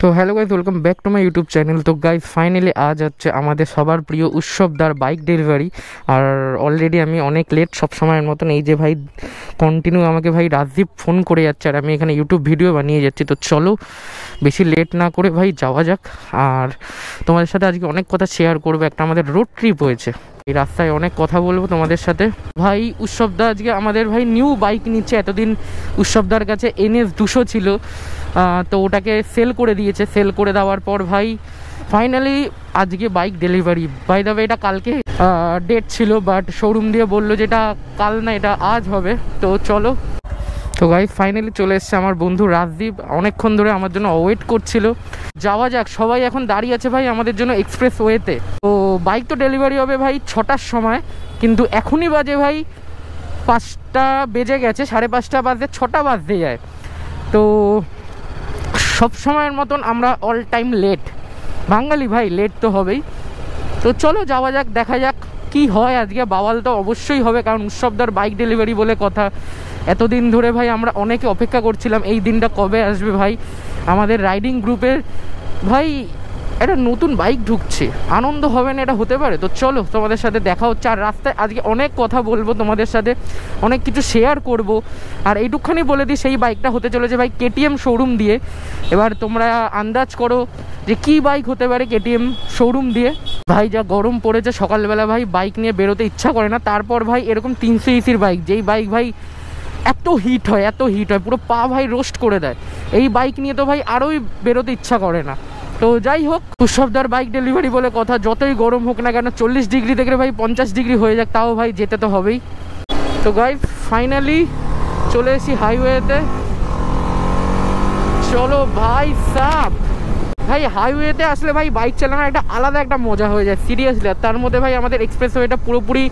তো hello guys, welcome back to my YouTube channel. তো guys finally আজ হচ্ছে আমাদের সবার প্রিয় উৎসবদার বাইক ডেলিভারি। আর অলরেডি আমি অনেক লেট সব সময়ের মতন। এই যে ভাই কন্টিনিউ আমাকে ভাই রাজদীপ ফোন করে যাচ্ছে আর আমি এখানে ইউটিউব ভিডিও বানিয়ে যাচ্ছি। তো চলো বেশি লেট না করে ভাই যাওয়া যাক। আর তোমাদের সাথে আজকে অনেক কথা শেয়ার করবো। একটা আমাদের রোড ট্রিপ হয়েছে, এই রাস্তায় অনেক কথা বলবো তোমাদের সাথে। ভাই উৎসবদা আজকে আমাদের ভাই নিউ বাইক নিচ্ছে। এতদিন উৎসবদার কাছে NS 200 ছিল, তো ওটাকে সেল করে দিয়েছে। সেল করে দেওয়ার পর ভাই ফাইনালি আজকে bike delivery. By the way এটা কালকে ডেট ছিল, বাট শোরুম দিয়ে বললো যে এটা কাল না, এটা আজ হবে। তো চলো। তো গাইস ফাইনালি চলে এসছে আমার বন্ধু রাজদীপ, অনেকক্ষণ ধরে আমার জন্য ওয়েট করছিল। যাওয়া যাক। সবাই এখন দাঁড়িয়ে আছে ভাই আমাদের জন্য এক্সপ্রেস ওয়েতে। তো বাইক তো ডেলিভারি হবে ভাই 6টার সময়, কিন্তু এখনই বাজে ভাই 5টা বেজে গেছে, 5:30 বাজে, 6টা বাজতে যায়। তো সব সময়ের মতন আমরা অল টাইম লেট, বাঙালি ভাই লেট তো হবেই। তো চলো যাওয়া যাক, দেখা যাক কি হয় আজকে। বাওয়াল তো অবশ্যই হবে, কারণ উৎসবদার বাইক ডেলিভারি বলে কথা। এতদিন ধরে ভাই আমরা অনেকে অপেক্ষা করছিলাম এই দিনটা কবে আসবে ভাই। আমাদের রাইডিং গ্রুপের ভাই একটা নতুন বাইক ঢুকছে, আনন্দ হবে না এটা হতে পারে? তো চলো তোমাদের সাথে দেখা হচ্ছে। আর রাস্তায় আজকে অনেক কথা বলবো তোমাদের সাথে, অনেক কিছু শেয়ার করব। আর এইটুকখানি বলে দিই, সেই বাইকটা হতে চলেছে ভাই KTM শোরুম দিয়ে। এবার তোমরা আন্দাজ করো যে কি বাইক হতে পারে KTM শোরুম দিয়ে। ভাই যা গরম পড়েছে, সকালবেলা ভাই বাইক নিয়ে বেরোতে ইচ্ছা করে না। তারপর ভাই এরকম 300 ECর বাইক, যেই বাইক ভাই এত হিট হয়, এত হিট হয়, পুরো পা ভাই রোস্ট করে দেয়। এই বাইক নিয়ে তো ভাই আরোই বেরোতে ইচ্ছা করে না। তো যাই হোক, উৎসবদার বাইক ডেলিভারি বলে কথা, যতই গরম হোক না কেন, 40 ডিগ্রি থেকে ভাই 50 ডিগ্রি হয়ে যাক, তাও ভাই যেতে তো হবেই। তো গাইস ফাইনালি চলে এসেছি হাইওয়েতে। চলো ভাই সাব, ভাই হাইওয়েতে আসলে ভাই বাইক চালানোর একটা আলাদা একটা মজা হয়ে যায় সিরিয়াসলি। আর তার মধ্যে ভাই আমাদের এক্সপ্রেসওয়েটা পুরোপুরি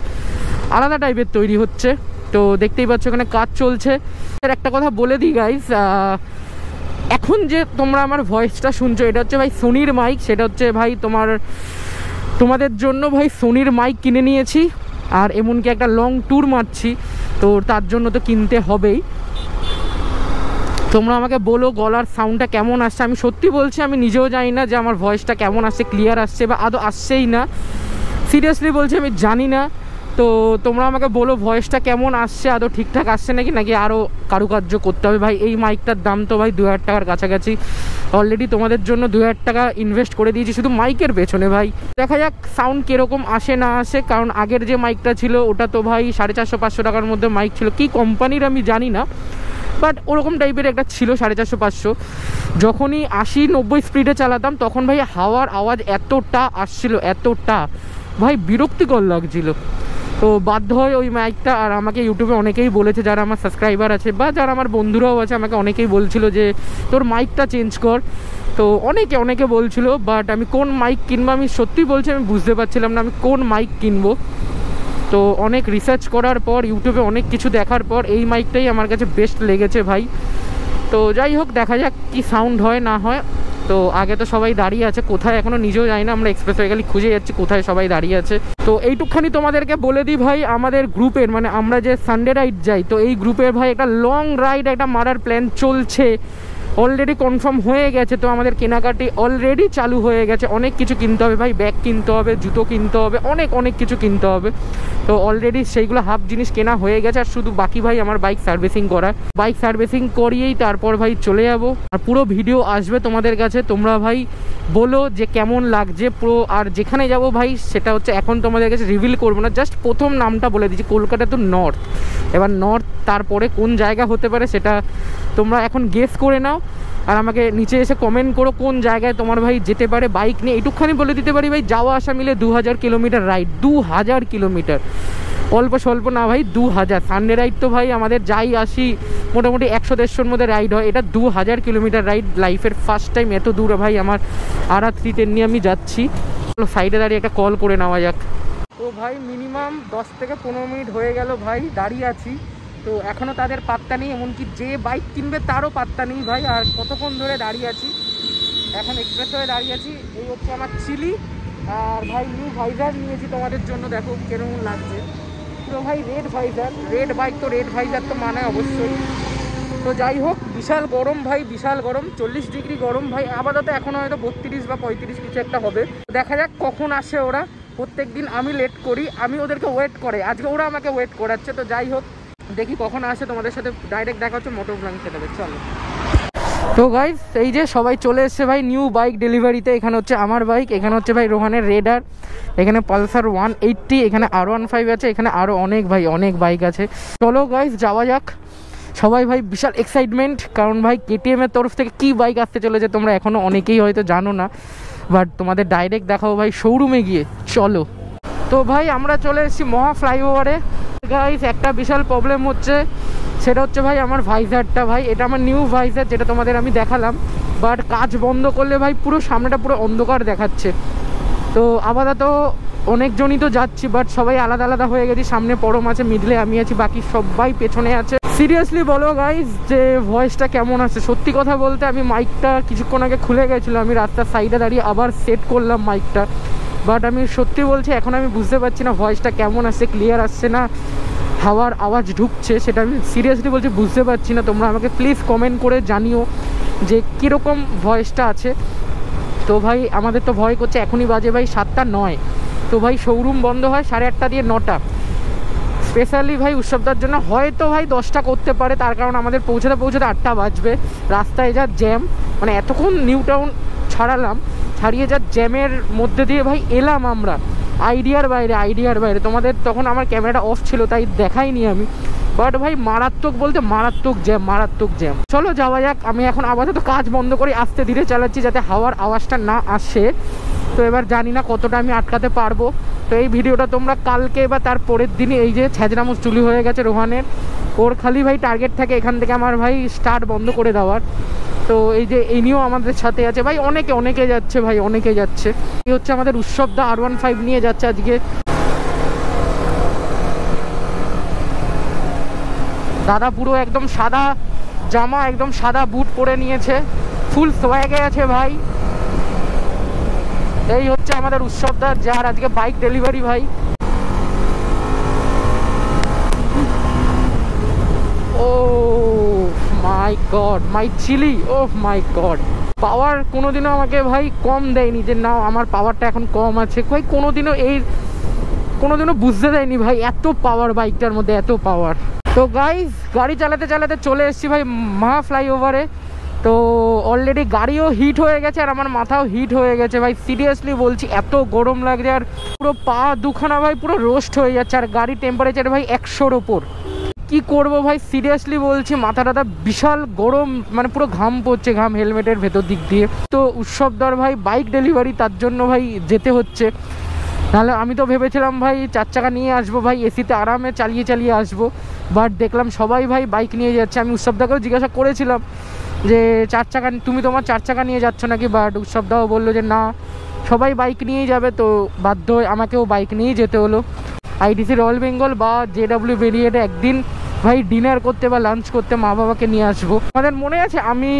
আলাদা টাইপের তৈরি হচ্ছে। তো দেখতেই পাচ্ছ এখানে কাজ চলছে। একটা কথা বলে দিই গাইস, এখন যে তোমরা আমার ভয়েসটা শুনছো এটা হচ্ছে ভাই সোনির মাইক। সেটা হচ্ছে ভাই তোমাদের জন্য ভাই সোনির মাইক কিনে নিয়েছি, আর এমনকি একটা লং ট্যুর মারছি, তো তার জন্য তো কিনতে হবেই। তোমরা আমাকে বলো গলার সাউন্ডটা কেমন আসছে। আমি সত্যি বলছি, আমি নিজেও জানি না যে আমার ভয়েসটা কেমন আসছে, ক্লিয়ার আসছে বা আদৌ আসছেই না। সিরিয়াসলি বলছি, আমি জানি না। তো তোমরা আমাকে বলো ভয়েসটা কেমন আসছে, আদৌ ঠিকঠাক আসছে নাকি আরও কারুকার্য করতে হবে। ভাই এই মাইকটার দাম তো ভাই 2000 টাকার কাছাকাছি। অলরেডি তোমাদের জন্য 2000 টাকা ইনভেস্ট করে দিয়েছি শুধু মাইকের পেছনে। ভাই দেখা যাক সাউন্ড কীরকম আসে না আসে, কারণ আগের যে মাইকটা ছিল ওটা তো ভাই 450-500 টাকার মধ্যে মাইক ছিল। কি কোম্পানির আমি জানি না, বাট ওরকম টাইপের একটা ছিল 450-500। যখনই 80-90 স্পিডে চালাতাম তখন ভাই হাওয়ার আওয়াজ এতটা আসছিল, এতটা ভাই বিরক্তিকর লাগছিল। তো বাধ্য হয় ওই মাইকটা। আর আমাকে ইউটিউবে অনেকেই বলেছে, যারা আমার সাবস্ক্রাইবার আছে বা যারা আমার বন্ধুরাও আছে, আমাকে অনেকেই বলছিল যে তোর মাইকটা চেঞ্জ কর। তো অনেকে বলছিল, বাট আমি কোন মাইক কিনবো, আমি সত্যি বলছি আমি বুঝতে পারছিলাম না আমি কোন মাইক কিনবো। তো অনেক রিসার্চ করার পর, ইউটিউবে অনেক কিছু দেখার পর এই মাইকটাই আমার কাছে বেস্ট লেগেছে ভাই। তো যাই হোক, দেখা যাক কি সাউন্ড হয় না হয়। তো আগে তো সবাই দাঁড়িয়ে আছে, কোথায় এখনও নিজেও জানি না। আমরা এক্সপ্রেসওয়ে খালি খুঁজে যাচ্ছি কোথায় সবাই দাঁড়িয়ে আছে। তো এইটুকখানি তোমাদেরকে বলে দিই ভাই, আমাদের গ্রুপের মানে আমরা যে সানডে রাইড যাই, তো এই গ্রুপের ভাই একটা লং রাইড একটা মারার প্ল্যান চলছে, অলরেডি কনফার্ম হয়ে গেছে। তো আমাদের কেনাকাটি অলরেডি চালু হয়ে গেছে। অনেক কিছু কিনতে হবে ভাই, ব্যাগ কিনতে হবে, জুতো কিনতে হবে, অনেক কিছু কিনতে হবে। তো অলরেডি সেইগুলো হাফ জিনিস কেনা হয়ে গেছে। আর শুধু বাকি ভাই আমার বাইক সার্ভিসিং করা। বাইক সার্ভিসিং করিয়েই তারপর ভাই চলে যাবো। আর পুরো ভিডিও আসবে তোমাদের কাছে। তোমরা ভাই বলো যে কেমন লাগছে পুরো। আর যেখানে যাব ভাই সেটা হচ্ছে এখন তোমাদের কাছে রিভিল করবো না, জাস্ট প্রথম নামটা বলে দিচ্ছি, কলকাতা টু নর্থ। এবার নর্থ তারপরে কোন জায়গা হতে পারে সেটা তোমরা এখন গেস করে নাও। আর আমাকে নিচে এসে কমেন্ট করো কোন জায়গায় তোমার ভাই যেতে পারে বাইক নিয়ে। এইটুকখানি বলে দিতে পারি ভাই, যাওয়া আসা মিলে 2000 কিলোমিটার রাইড। 2000 কিলোমিটার, অল্প স্বল্প না ভাই, 2000। সানডে রাইড তো ভাই আমাদের যাই আসি মোটামুটি 100-150-র মধ্যে রাইড হয়। এটা 2000 কিলোমিটার রাইড। লাইফের ফার্স্ট টাইম এত দূর ভাই আমার RR310 নিয়ে আমি যাচ্ছি। সাইডে দাঁড়িয়ে একটা কল করে নেওয়া যাক। তো ভাই মিনিমাম 10 থেকে 15 মিনিট হয়ে গেল ভাই দাঁড়িয়ে আছি। তো এখনও তাদের পাত্তা নেই, এমনকি যে বাইক কিনবে তারও পাত্তা নেই ভাই। আর কতক্ষণ ধরে দাঁড়িয়ে আছি, এখন এক্সপ্রেসওয়ে দাঁড়িয়ে আছি। এই হচ্ছে আমার চিলি। আর ভাই নিউ ভাইজার নিয়েছি তোমাদের জন্য, দেখো কেরকম লাগছে। পুরো ভাই রেড ভাইজার, রেড বাইক তো রেড ভাইজার তো মানে অবশ্যই। তো যাই হোক, বিশাল গরম ভাই, বিশাল গরম, 40 ডিগ্রি গরম ভাই। আপাতত এখন হয়তো 32 বা 35 কিছু একটা হবে। দেখা যাক কখন আসে ওরা। প্রত্যেক দিন আমি লেট করি, আমি ওদেরকে ওয়েট করে, আজকে ওরা আমাকে ওয়েট করাচ্ছে। তো যাই হোক, দেখি কখন আসে, তোমাদের সাথে ডাইরেক্ট দেখা হচ্ছে মোটর ব্লাঙ্ক সেটা। চলো। তো গাইস, এই যে সবাই চলে এসছে ভাই নিউ বাইক ডেলিভারিতে। এখানে হচ্ছে আমার বাইক, এখানে হচ্ছে ভাই রোহানের রেডার, এখানে পালসার 180, এখানে R15 আছে, এখানে আরও অনেক ভাই অনেক বাইক আছে। চলো গাইস যাওয়া যাক। সবাই ভাই বিশাল এক্সাইটমেন্ট, কারণ ভাই KTM এর তরফ থেকে কি বাইক আসতে চলেছে তোমরা এখনও অনেকেই হয়তো জানো না, বাট তোমাদের ডাইরেক্ট দেখাবো ভাই শোরুমে গিয়ে। চলো। তো ভাই আমরা চলে এসেছি মহা ফ্লাইওভারে। গাইস একটা বিশাল প্রবলেম হচ্ছে, সেটা হচ্ছে ভাই আমার ভাইজারটা। ভাই এটা আমার নিউ ভাইজার, যেটা তোমাদের আমি দেখালাম, বাট কাজ বন্ধ করলে ভাই পুরো সামনেটা পুরো অন্ধকার দেখাচ্ছে। তো আপাতত অনেকজনই তো যাচ্ছি, বাট সবাই আলাদা আলাদা হয়ে গেছি। সামনে পরম আছে, মিডলে আমি আছি, বাকি সবাই পেছনে আছে। সিরিয়াসলি বলো গাইস যে ভয়েসটা কেমন আছে? সত্যি কথা বলতে আমি মাইকটা কিছুক্ষণ আগে খুলে গেছিলো, আমি রাস্তার সাইডে দাঁড়িয়ে আবার সেট করলাম মাইকটা, বাট আমি সত্যি বলছি এখন আমি বুঝতে পারছি না ভয়েসটা কেমন আসছে, ক্লিয়ার আসছে না হাওয়ার আওয়াজ ঢুকছে, সেটা আমি সিরিয়াসলি বলছি বুঝতে পারছি না। তোমরা আমাকে প্লিজ কমেন্ট করে জানিও যে কীরকম ভয়েসটা আছে। তো ভাই আমাদের তো ভয় করছে, এখনই বাজে ভাই 7:09। তো ভাই শোরুম বন্ধ হয় 8:30 দিয়ে 9টা। স্পেশালি ভাই উৎসবটার জন্য হয়তো ভাই 10টা করতে পারে, তার কারণ আমাদের পৌঁছাতে 8টা বাজবে। রাস্তায় যা জ্যাম, মানে এতক্ষণ নিউ টাউন ছাড়িয়ে যা জ্যামের মধ্যে দিয়ে ভাই এলাম আমরা, আইডিয়ার বাইরে। তোমাদের তখন আমার ক্যামেরাটা অফ ছিল তাই দেখাইনি আমি, বাট ভাই মারাত্মক বলতে মারাত্মক জ্যাম। চলো যাওয়া যাক। আমি এখন আপাতত কাজ বন্ধ করে আস্তে ধীরে চালাচ্ছি যাতে হাওয়ার আওয়াজটা না আসে। তো এবার জানি না কতটা আমি আটকাতে পারবো। তো এই ভিডিওটা তোমরা কালকে বা তার পরের দিনই, এই যে ছ্যাঁচড়ামুচ চুলি হয়ে গেছে রোহানের, ওর খালি ভাই টার্গেট থাকে এখান থেকে আমার ভাই স্টার্ট বন্ধ করে দেওয়ার। তো এই যে ইনিও আমাদের সাথে আছে ভাই, অনেকে যাচ্ছে ভাই, অনেকে যাচ্ছে। এই হচ্ছে আমাদের উৎসবদা R15 নিয়ে যাচ্ছে আজকে। দাদা পুরো একদম সাদা জামা, একদম সাদা বুট পরে নিয়েছে, ফুল সোয়াগে আছে ভাই। এই হচ্ছে আমাদের উৎসবদা, যার আজকে বাইক ডেলিভারি ভাই। ও মাই গড, মাই চিলি, ও মাই গড। পাওয়ার কোনোদিনও আমাকে ভাই কম দেয়নি যে না আমার পাওয়ারটা এখন কম আছে, ভাই কোনোদিনও বুঝতে দেয়নি ভাই এত পাওয়ার বাইকটার মধ্যে, এত পাওয়ার। তো গাইস গাড়ি চালাতে চালাতে চলে এসেছি ভাই মহা ফ্লাইওভারে। তো অলরেডি গাড়িও হিট হয়ে গেছে আর আমার মাথাও হিট হয়ে গেছে ভাই, সিরিয়াসলি বলছি এত গরম লাগছে, আর পুরো পা দুখানা ভাই পুরো রোস্ট হয়ে যাচ্ছে, আর গাড়ি টেম্পারেচার ভাই 100-র ওপর। কি করব ভাই, সিরিয়াসলি বলছি মাথাটা বিশাল গরম, মানে পুরো ঘাম পড়ছে, ঘাম হেলমেটের ভেতর দিক দিয়ে। তো উৎসবদার ভাই বাইক ডেলিভারি, তার জন্য ভাই যেতে হচ্ছে। নাহলে আমি তো ভেবেছিলাম ভাই 4 চাকা নিয়ে আসবো ভাই, এসিতে আরামে চালিয়ে আসবো, বাট দেখলাম সবাই ভাই বাইক নিয়ে যাচ্ছে। আমি উৎসবদাকেও জিজ্ঞাসা করেছিলাম যে 4 চাকা, তুমি তোমার 4 চাকা নিয়ে যাচ্ছ নাকি, বাট উৎসবদাও বললো যে না সবাই বাইক নিয়েই যাবে। তো বাধ্য হয়ে আমাকেও বাইক নিয়েই যেতে হলো। আইটিসি রয়্যাল বেঙ্গল বা JW ভেরিয়েন্টে একদিন ভাই ডিনার করতে বা লাঞ্চ করতে মা বাবাকে নিয়ে আসবো। আমাদের মনে আছে আমি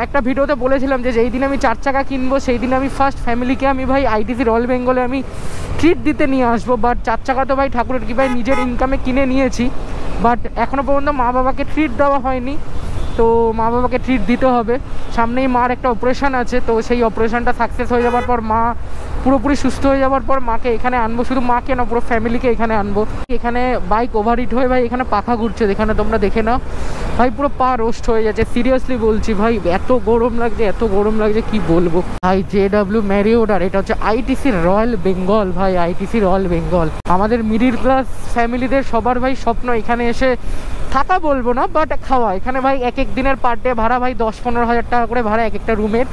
একটা ভিডিওতে বলেছিলাম যে যেই দিন আমি 4 চাকা কিনবো সেই দিন আমি ফার্স্ট ফ্যামিলিকে আমি ভাই আইটিসি রয়্যাল বেঙ্গলে আমি ট্রিট দিতে নিয়ে আসবো। বাট 4 চাকা তো ভাই ঠাকুরের কি ভাই নিজের ইনকামে কিনে নিয়েছি, বাট এখনও পর্যন্ত মা বাবাকে ট্রিট দেওয়া হয়নি। তো মা বাবাকে ট্রিট দিতে হবে। সামনেই মার একটা অপারেশান আছে, তো সেই অপারেশানটা সাকসেস হয়ে যাওয়ার পর, মা পুরোপুরি সুস্থ হয়ে যাওয়ার পর মাকে এখানে আনবো, শুধু মাকে না পুরো ফ্যামিলিকে এখানে আনবো। এখানে বাইক ওভারহিট হয়ে ভাই এখানে পাখা ঘুরছে, এখানে তোমরা দেখে নাও ভাই, পুরো পা রোস্ট হয়ে যাচ্ছে। সিরিয়াসলি বলছি ভাই এত গরম লাগছে কি বলবো ভাই। JW ম্যারিওট, আর এটা হচ্ছে আইটিসি রয়্যাল বেঙ্গল ভাই, আইটিসি রয়্যাল বেঙ্গল। আমাদের মিডিল ক্লাস ফ্যামিলিদের সবার ভাই স্বপ্ন এখানে এসে থাকা বলবো না, বাট খাওয়া। এখানে ভাই এক দিনের পার ডে ভাড়া ভাই 10-15 হাজার টাকা করে ভাড়া এক একটা রুমের,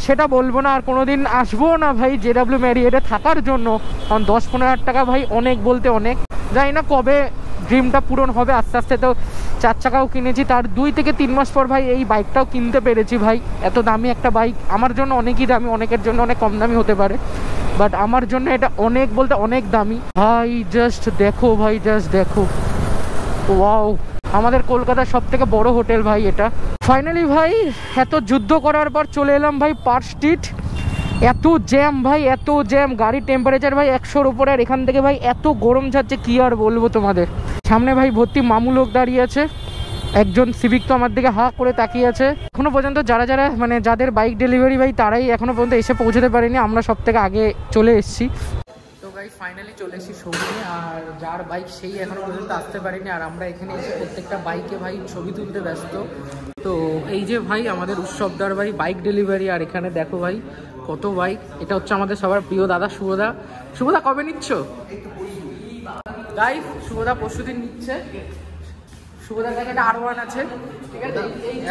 সেটা বলবো না, আর কোনোদিন আসবো না ভাই JW ম্যারিয়েটে থাকার জন্য, কারণ 10-15 হাজার টাকা ভাই অনেক বলতে অনেক। জানি না কবে ড্রিমটা পূরণ হবে, আস্তে আস্তে তো 4 চাকাও কিনেছি, তার 2 থেকে 3 মাস পর ভাই এই বাইকটাও কিনতে পেরেছি ভাই। এত দামি একটা বাইক আমার জন্য অনেকই দামি, অনেকের জন্য অনেক কম দামি হতে পারে, বাট আমার জন্য এটা অনেক বলতে অনেক দামি ভাই। জাস্ট দেখো ভাই, জাস্ট দেখো, ওয়াও। আমাদের কলকাতার সব থেকে বড় হোটেল ভাই এটা। ফাইনালি ভাই এত যুদ্ধ করার পর চলে এলাম ভাই পার্ক স্ট্রিট। এত জ্যাম ভাই, এত জ্যাম, গাড়ির টেম্পারেচার ভাই 100-র উপরে, আর এখান থেকে ভাই এত গরম যাচ্ছে কি আর বলবো তোমাদের। সামনে ভাই ভর্তি মামু লোক দাঁড়িয়ে আছে, একজন সিভিক তো আমার দিকে হা করে তাকিয়ে আছে। এখনো পর্যন্ত যারা যারা মানে যাদের বাইক ডেলিভারি ভাই তারাই এখনো পর্যন্ত এসে পৌঁছতে পারেনি, আমরা সব থেকে আগে চলে এসেছি। তো ভাই ফাইনালি চলে এসেছি শোরুমে, আর যার বাইক সেই এখনো পর্যন্ত আসতে পারেনি, আর আমরা এখানে এসে প্রত্যেকটা বাইকে ভাই ছবি তুলতে ব্যস্ত। তো এই যে ভাই আমাদের উৎসবদার ভাই বাইক ডেলিভারি, আর এখানে দেখো ভাই কত বাইক। এটা হচ্ছে আমাদের সবার প্রিয় দাদা শুভদা। শুভদা কবে নিচ্ছ? গাইস শুভদা পরশুদিন নিচ্ছে। শুভদার কাছে একটা R1 আছে, ঠিক আছে?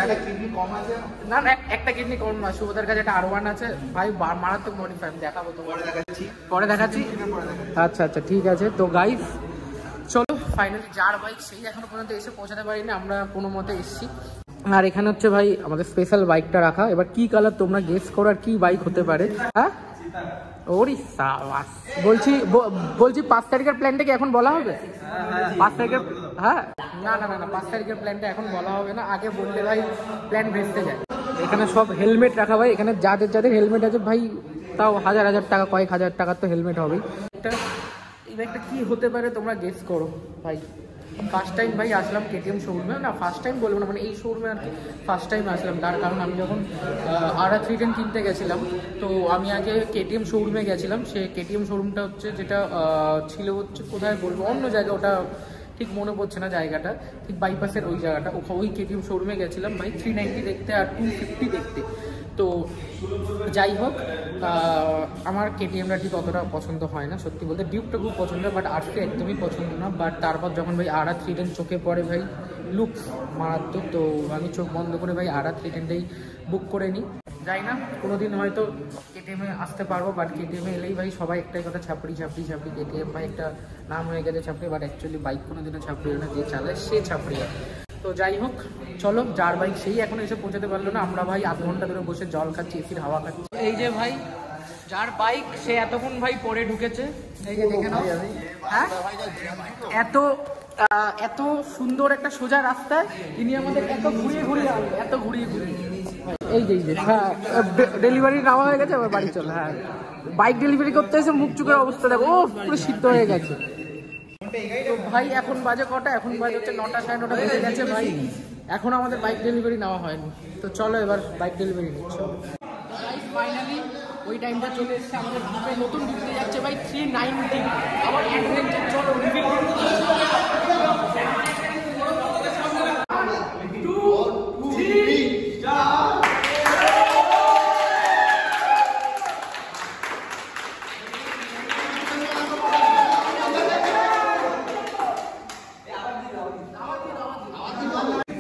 একটা কিডনি কম আছে না, না একটা কিডনি কম না, শুভদার কাছে একটা R1 আছে ভাই, মারাত্মক মডিফাই। দেখাবো তো পরে দেখাচ্ছি। আচ্ছা আচ্ছা ঠিক আছে। তো গাইস চলো ফাইনালি যার বাইক সেই এখনো পর্যন্ত এসে পৌঁছাতে পারিনি, আমরা কোনো মতে এসেছি। আর এখানে হচ্ছে ভাই আমাদের স্পেশাল বাইকটা রাখা। এবার কি কালার তোমরা গেস করো আর কি বাইক হতে পারে। হ্যাঁ ওরে সাবাস। বলছি 5 তারিখের প্ল্যানটা কি এখন বলা হবে? 5 তারিখের, হ্যাঁ না না না না 5 তারিখের প্ল্যানটা এখন বলা হবে না, আগে বললে ভাই প্ল্যান ভেস্তে যায়। এখানে সব হেলমেট রাখা ভাই, এখানে যাদের যাদের হেলমেট আছে ভাই তাও হাজার হাজার টাকা, কয়েক হাজার টাকার তো হেলমেট হবেই। এই বাইকটা কি হতে পারে তোমরা গেস করো ভাই। ফার্স্ট টাইম ভাই আসলাম কেটিএম শোরুমে, না ফার্স্ট টাইম বলবো না, মানে এই শোরুমে আর কি ফার্স্ট টাইম আসলাম। তার কারণ আমি যখন R310 কিনতে গেছিলাম, তো আমি আগে কেটিএম শোরুমে গেছিলাম। সে কেটিএম শোরুমটা হচ্ছে যেটা ছিল হচ্ছে কোথায় বলবো, অন্য জায়গা, ওটা ঠিক মনে পড়ছে না জায়গাটা, ঠিক বাইপাসের ওই জায়গাটা। ওই কেটিএম শোরুমে গেছিলাম ভাই 390 দেখতে আর 250 দেখতে। তো যাই হোক, আমার কেটিএমটা ঠিক অতটা পছন্দ হয় না সত্যি বলতে। ডিউকটা খুব পছন্দ, বাট R3 একদমই পছন্দ না। বাট তারপর যখন ভাই R310 চোখে পড়ে ভাই, লুকস মারাত্মক, তো আমি চোখ বন্ধ করে ভাই R310টাই বুক করে নিই। যাই না কোনোদিন হয়তো কেটিএমে আসতে পারবো, বাট কেটিএমে এলেই ভাই সবাই একটাই কথা, ছাপড়ি ছাপড়ি ছাপড়ি। কেটিএম ভাই একটা নাম হয়ে গেছে ছাপড়ি, বাট অ্যাকচুয়ালি বাইক কোনোদিনও ছাপড়ি না, যে চালায় সে ছাপড়ি। তো যাই হোক চলো, যার বাইক সেই এখন এসে পৌঁছাতে পারলো না, আমরা ভাই 8 ঘন্টা ধরে বসে জল খাচ্ছি, এসির হাওয়া খাচ্ছি। এই যে ভাই যার বাইক সে এতক্ষণ ভাই পরে ঢুকেছে, এই যে দেখে নাও। হ্যাঁ এত সুন্দর একটা সোজা রাস্তায় ইনি আমাদের এত ঘুরিয়ে ঘুরিয়ে আনবে, এত ঘুরিয়ে ঘুরিয়ে। এই যে হ্যাঁ ডেলিভারি নেওয়া হয়ে গেছে, আবার বাড়ি চলো। হ্যাঁ বাইক ডেলিভারি করতে এসে মুখ চুকের অবস্থা দেখো, ও পুরো সিদ্ধ হয়ে গেছে। তো ভাই এখন বাজে কটা? এখন বাজে হচ্ছে 9টা 9:30 বেজে গেছে ভাই, এখন আমাদের বাইক ডেলিভারি নেওয়া হয়নি। তো চলো এবার বাইক ডেলিভারি নিচ্ছি। ফাইনালি ওই টাইমটা চলে এসেছে, আমাদের গ্রুপে নতুন ঢুকতে যাচ্ছে ভাই 390 আবার অ্যাডভেঞ্চার। চলো রিভিউ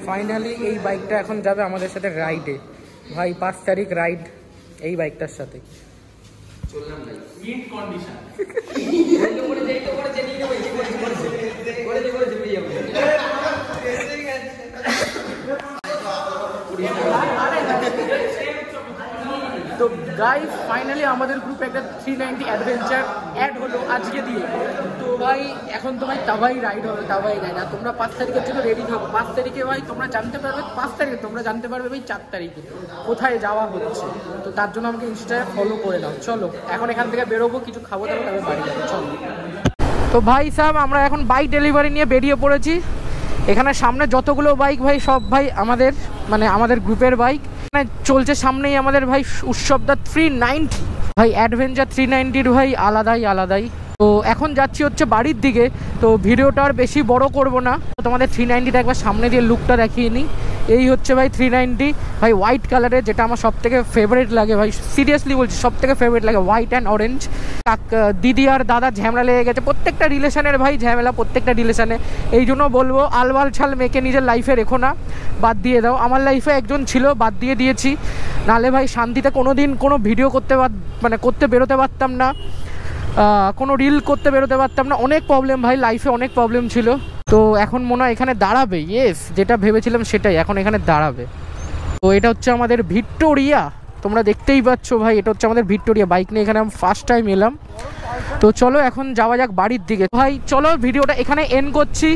ফাইনালি এই বাইকটা এখন যাবে আমাদের সাথে রাইডে ভাই। 5 তারিখ রাইড এই বাইকটার সাথে। চললাম ভাই মিন্ট কন্ডিশন। তো গাইস ফাইনালি আমাদের গ্রুপে একটা 390 অ্যাডভেঞ্চার অ্যাড হলো আজকে দিয়ে। তো ভাই এখন তো ভাই তাবাই রাইড হবে, তাবাই রাইড। আর তোমরা 5 তারিখের জন্য রেডি থাকো। 5 তারিখে ভাই তোমরা জানতে পারবে, 5 তারিখে তোমরা জানতে পারবে ভাই 4 তারিখে কোথায় যাওয়া হচ্ছে। তো তার জন্য আমাকে ইনস্টায় ফলো করে দাও। চলো এখন এখান থেকে বেরোবো, কিছু খাবো দাবো, তবে বাড়ি যাবো। চলো। তো ভাই সাহেব আমরা এখন বাইক ডেলিভারি নিয়ে বেরিয়ে পড়েছি। এখানে সামনে যতগুলো বাইক ভাই সব ভাই আমাদের মানে আমাদের গ্রুপের বাইক। চলছে সামনেই আমাদের ভাই উৎসবদা 390 ভাই, অ্যাডভেঞ্চার 390 ভাই আলাদাই। তো এখন যাচ্ছি হচ্ছে বাড়ির দিকে। তো ভিডিওটা আর বেশি বড় করব না, তোমাদের 390টা একবার সামনে দিয়ে লুকটা দেখিয়ে নিই। এই হচ্ছে ভাই 390 ভাই হোয়াইট কালারের, যেটা আমার সব থেকে ফেভারিট লাগে ভাই, সিরিয়াসলি বলছি সব থেকে ফেভারিট লাগে, হোয়াইট অ্যান্ড অরেঞ্জ। দিদি আর দাদা ঝামেলা লেগে গেছে, প্রত্যেকটা রিলেশনের ভাই ঝামেলা, প্রত্যেকটা রিলেশনে। এই জন্য বলবো আলবাল ছাল মেয়েকে নিজের লাইফে রেখো না, বাদ দিয়ে দাও। আমার লাইফে একজন ছিল, বাদ দিয়ে দিয়েছি, নাহলে ভাই শান্তিতে কোনো দিন কোনো ভিডিও করতে বেরোতে পারতাম না, কোনো রিল করতে বেরোতে পারতাম না। অনেক প্রবলেম ভাই লাইফে, অনেক প্রবলেম ছিল। তো এখন মনে হয় এখানে দাঁড়াবে, ইয়েস যেটা ভেবেছিলাম সেটাই, এখন এখানে দাঁড়াবে। তো এটা হচ্ছে আমাদের ভিক্টোরিয়া, তোমরা দেখতেই পাচ্ছ ভাই, এটা হচ্ছে আমাদের ভিক্টোরিয়া। বাইক নিয়ে এখানে আমি ফার্স্ট টাইম এলাম। তো চলো এখন যাওয়া যাক বাড়ির দিকে ভাই। চলো ভিডিওটা এখানে এন্ড করছি।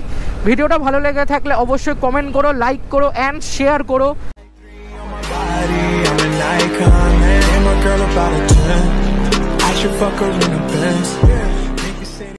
ভিডিওটা ভালো লেগে থাকলে অবশ্যই কমেন্ট করো, লাইক করো অ্যান্ড শেয়ার করো। I should fuck her in a Benz.